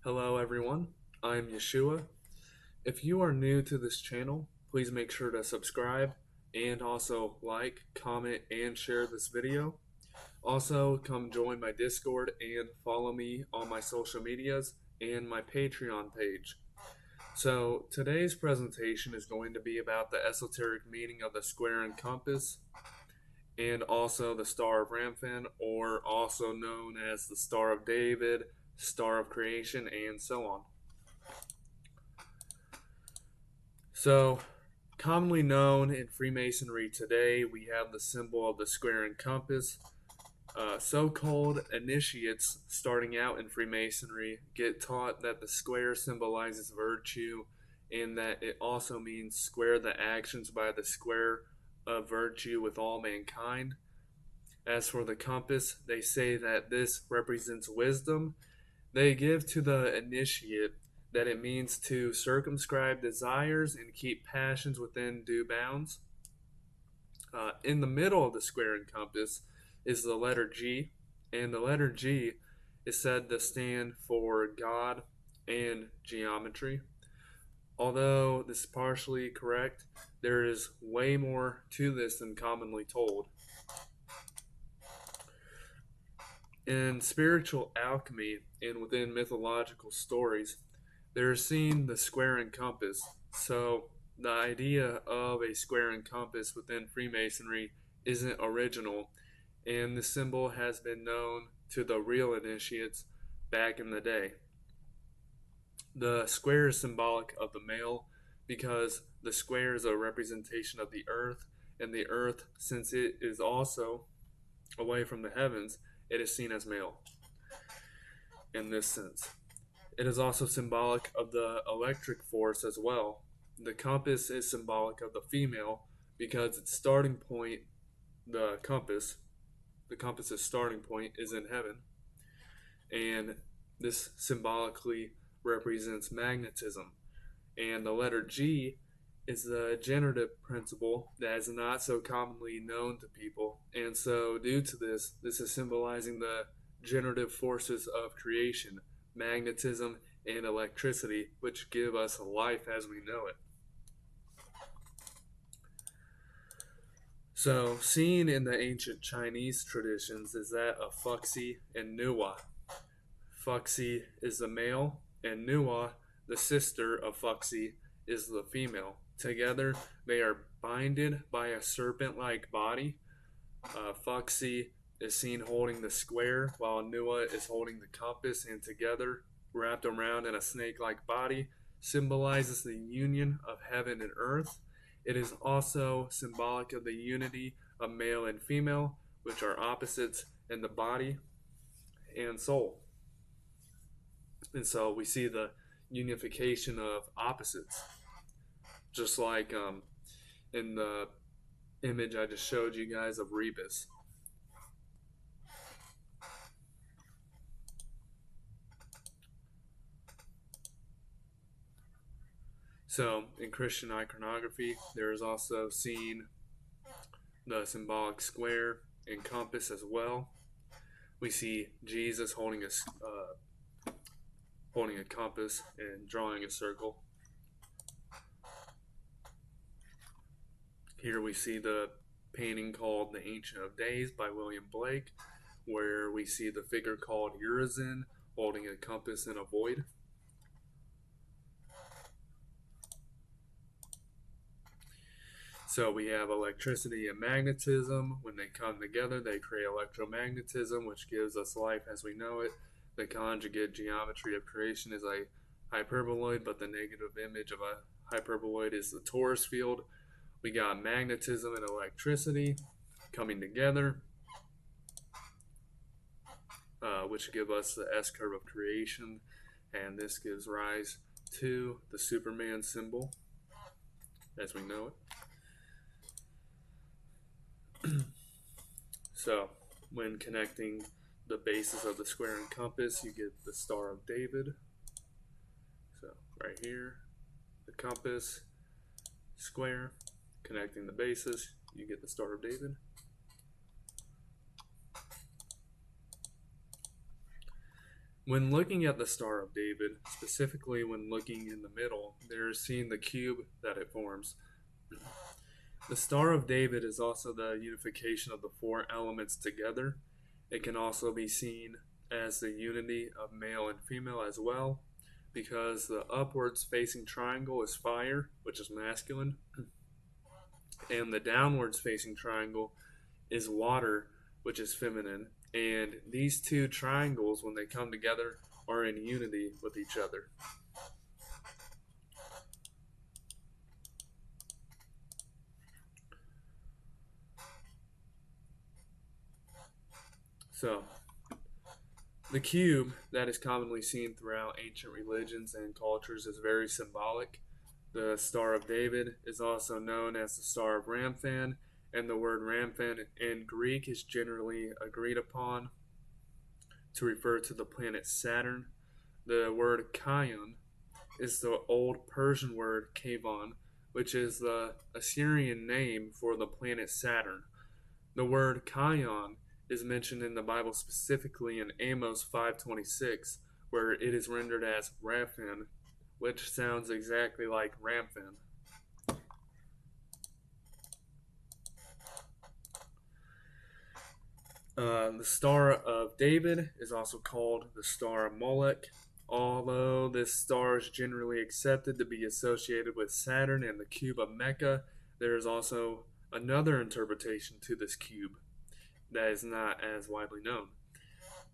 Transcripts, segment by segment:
Hello everyone, I'm Ieschouah. If you are new to this channel, please make sure to subscribe and also like, comment, and share this video. Also, come join my Discord and follow me on my social medias and my Patreon page. So, today's presentation is going to be about the esoteric meaning of the square and compass and also the Star of Rampham, or also known as the Star of David, Star of Creation, and so on. So, commonly known in Freemasonry today, we have the symbol of the square and compass. So-called initiates starting out in Freemasonry get taught that the square symbolizes virtue and that it also means square the actions by the square of virtue with all mankind. As for the compass, they say that this represents wisdom. They give to the initiate that it means to circumscribe desires and keep passions within due bounds. In the middle of the square and compass is the letter G, and the letter G is said to stand for God and geometry. Although this is partially correct, there is way more to this than commonly told. In spiritual alchemy and within mythological stories, they're seeing the square and compass. So the idea of a square and compass within Freemasonry isn't original, and the symbol has been known to the real initiates back in the day. The square is symbolic of the male because the square is a representation of the earth, and the earth, since it is also away from the heavens, it is seen as male in this sense. It is also symbolic of the electric force as well. The compass is symbolic of the female because its starting point, the compass's starting point is in heaven. And this symbolically represents magnetism. And the letter G is the generative principle that is not so commonly known to people. And so, due to this, this is symbolizing the generative forces of creation, magnetism, and electricity, which give us life as we know it. So, seen in the ancient Chinese traditions is that of Fuxi and Nuwa. Fuxi is the male, and Nuwa, the sister of Fuxi, is the female. Together, they are binded by a serpent-like body. Fuxi is seen holding the square, while Nuwa is holding the compass, and together, wrapped around in a snake-like body, symbolizes the union of heaven and earth. It is also symbolic of the unity of male and female, which are opposites in the body and soul. And so we see the unification of opposites, just like in the image I just showed you guys of Rebus. So in Christian iconography, there is also seen the symbolic square and compass as well. We see Jesus holding a compass and drawing a circle. Here we see the painting called The Ancient of Days by William Blake, where we see the figure called Urizen holding a compass in a void. So we have electricity and magnetism. When they come together, they create electromagnetism, which gives us life as we know it. The conjugate geometry of creation is a hyperboloid, but the negative image of a hyperboloid is the torus field. We got magnetism and electricity coming together, which give us the S-curve of creation, and this gives rise to the Superman symbol as we know it. So, when connecting the bases of the square and compass, you get the Star of David. So, right here, the compass, square, connecting the bases, you get the Star of David. When looking at the Star of David, specifically when looking in the middle, there is seen the cube that it forms. The Star of David is also the unification of the four elements together. It can also be seen as the unity of male and female as well, because the upwards facing triangle is fire, which is masculine, and the downwards facing triangle is water, which is feminine. And these two triangles, when they come together, are in unity with each other. So, the cube that is commonly seen throughout ancient religions and cultures is very symbolic. The Star of David is also known as the Star of Ramphan, and the word Ramphan in Greek is generally agreed upon to refer to the planet Saturn. The word Kion is the old Persian word Kavon, which is the Assyrian name for the planet Saturn. The word Kion is mentioned in the Bible specifically in Amos 5:26, where it is rendered as Raphan, which sounds exactly like Ramphan. The Star of David is also called the Star of Molech. Although this star is generally accepted to be associated with Saturn and the cube of Mecca, there is also another interpretation to this cube that is not as widely known.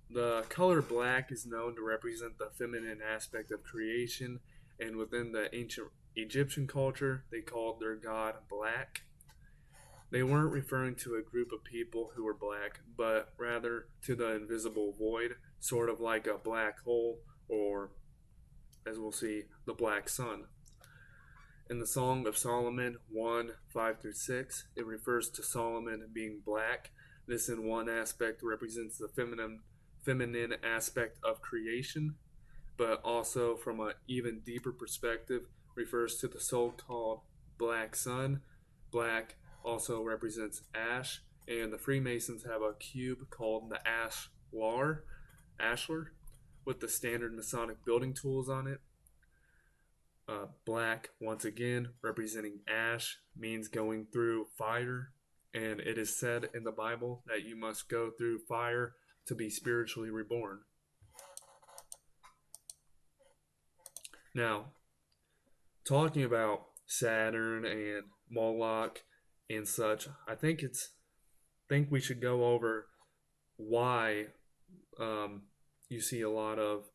The color black is known to represent the feminine aspect of creation, and within the ancient Egyptian culture, they called their god Black. They weren't referring to a group of people who were black, but rather to the invisible void, sort of like a black hole, or, as we'll see, the black sun. In the Song of Solomon 1:5-6, it refers to Solomon being black. This, in one aspect, represents the feminine aspect of creation, but also, from an even deeper perspective, refers to the so-called black sun. Black also represents ash, and the Freemasons have a cube called the ashlar, with the standard Masonic building tools on it. Black, once again, representing ash, means going through fire, and it is said in the Bible that you must go through fire to be spiritually reborn. Now, talking about Saturn and Moloch and such, I think we should go over why you see a lot of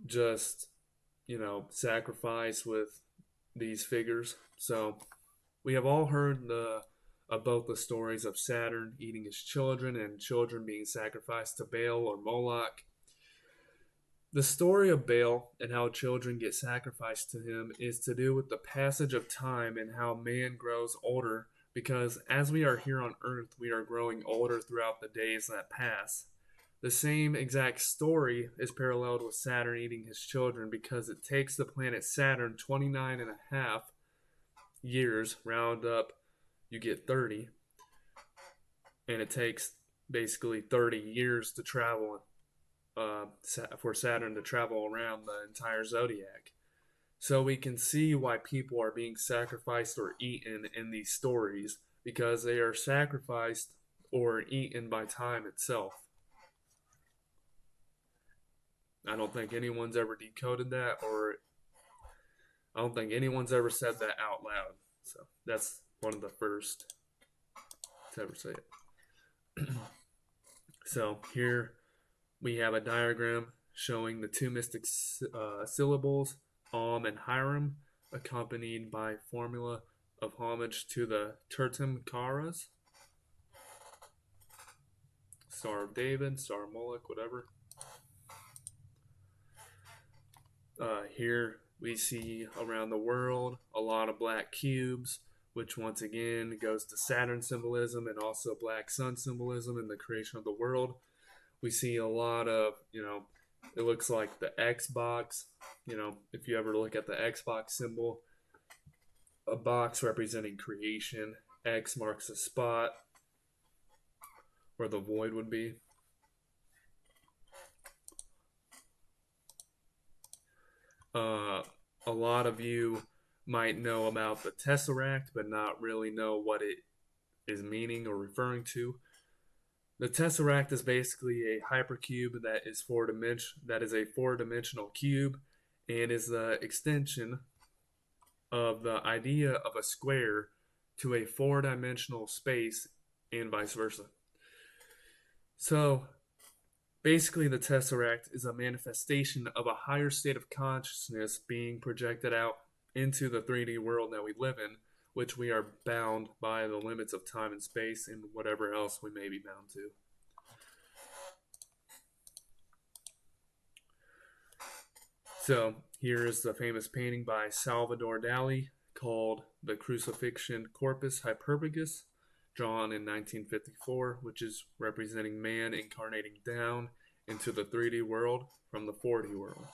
just sacrifice with these figures. So we have all heard about the stories of Saturn eating his children and children being sacrificed to Baal or Moloch. The story of Baal and how children get sacrificed to him is to do with the passage of time and how man grows older, because as we are here on earth, we are growing older throughout the days that pass. The same exact story is paralleled with Saturn eating his children, because it takes the planet Saturn 29 and a half years, round up, you get 30, and it takes basically 30 years to travel, for Saturn to travel around the entire zodiac. So we can see why people are being sacrificed or eaten in these stories, because they are sacrificed or eaten by time itself. I don't think anyone's ever decoded that, or I don't think anyone's ever said that out loud. So that's one of the first to ever say it. So here we have a diagram showing the two mystic syllables, Om and Hiram, accompanied by formula of homage to the Tertim Karas, Star of David, Star of Moloch, whatever. Here we see around the world a lot of black cubes, which once again goes to Saturn symbolism and also black sun symbolism in the creation of the world. We see a lot of, it looks like the Xbox. If you ever look at the Xbox symbol, a box representing creation, X marks a spot where the void would be. Uh, a lot of you might know about the Tesseract, but not really know what it is meaning or referring to. The Tesseract is basically a hypercube that is a four-dimensional cube, and is the extension of the idea of a square to a four-dimensional space and vice versa. So basically, the Tesseract is a manifestation of a higher state of consciousness being projected out into the 3D world that we live in, which we are bound by the limits of time and space and whatever else we may be bound to. So here is the famous painting by Salvador Dali called The Crucifixion Corpus Hyperbagus, drawn in 1954, which is representing man incarnating down into the 3D world from the 4D world.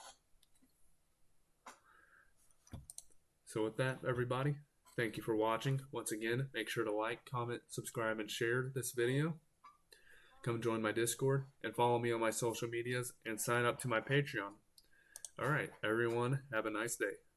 So with that, everybody, thank you for watching. Once again, make sure to like, comment, subscribe, and share this video. Come join my Discord and follow me on my social medias and sign up to my Patreon. All right, everyone, have a nice day.